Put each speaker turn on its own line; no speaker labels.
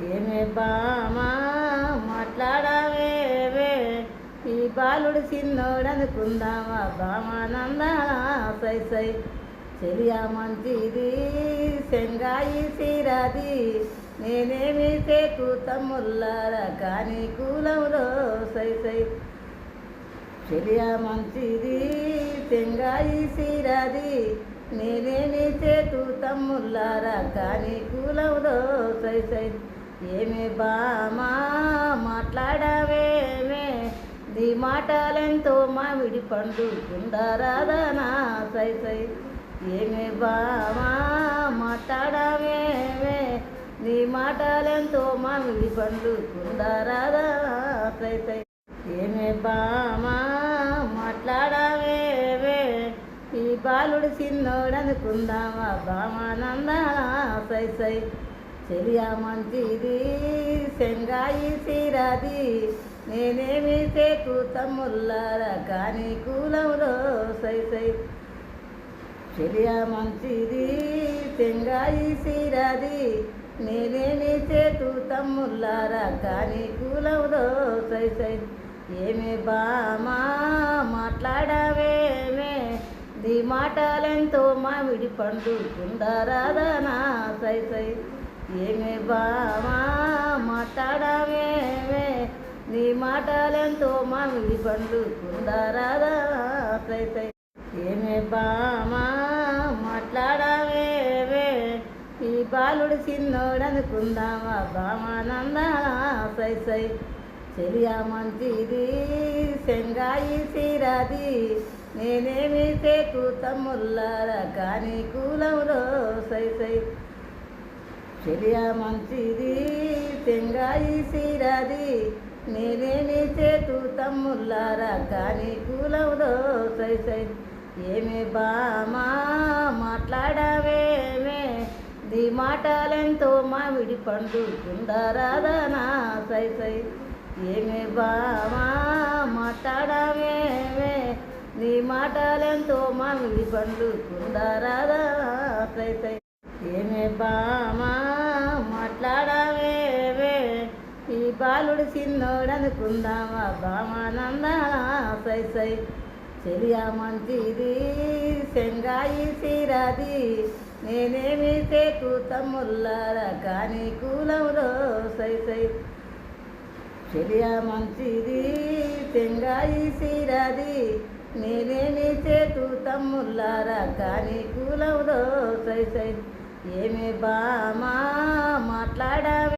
ఏమే బామా మాట్లాడవేవే ఈ బాలుడు చిన్నోడనుకుందామా బామానందా సై సై చెలియా మంచిది సెంగాయి సిరాది నేనేమి చేకు తమ్ముల్లారా కానీ కూలంలో సై సై చెలియా మంచిది సెంగాయి సిరాది నేనేమి చేతు తమ్ముల్లారా కానీ కూలంలో సై సై ఏమే బామా మాట్లాడవేమే నీ మాటలెంతో మామిడి పండు కుందరాదనా సై సై ఏమే బామా మాట్లాడవేమే నీ మాటలెంతో మామిడి పండు కుందరాదనా సై సై ఏమే బామా మాట్లాడవేవే ఈ బాలుడు చిన్నోడనుకుందామా బామానందా సై సై చెలియా మంచిది సెంగాయి సిరాది నేనేమి చేకు తమ్ముల్లారా కానీ కూలంలో సై సై చెలియా మంచిది సెంగాయి సిరాది నేనేమి చేతు తమ్ముల్లారా కానీ కూలంలో సై సై ఏమే బామా మాట్లాడవేమే నీ మాటలెంతో మామిడి పండు కుందరాదనా సై సై ఏమే బామా మాట్లాడవేమే నీ మాటలెంతో మామిడి పండు కుందరాదనా సై సై ఏమే బామా మాట్లాడవేవే ఈ బాలుడు చిన్నోడనుకుందామా బామానందా సై సై చెలియా మంచిది సెంగాయి సిరాది నేనేమి చేకు తమ్ముల్లారా కానీ కూలంలో సై సై చెలియా మంచిది సెంగాయి సిరాది నేనేమి చేతు తమ్ముల్లారా కానీ కూలంలో సై సై ఏమే బామా మాట్లాడవేమే నీ మాటలెంతో మామిడి పండు కుందరాదనా సై సై ఏమే బామా మాట్లాడవేమే నీ మాటలెంతో మామిడి పండు కుందరాదనా సై సై ఏమే బామా మాట్లాడవేవే ఈ బాలుడు చిన్నోడనుకుందామా బామానందా సై సై చెలియా మంచిది సెంగాయి సిరాది నేనేమి చేకు తమ్ముల్లారా కానీ కూలంలో సై సై చెలియా మంచిది సెంగాయి సిరాది నేనేమి చేతు తమ్ముల్లారా కానీ కూలంలో సై సై ఏమే బామా మాట్లాడవే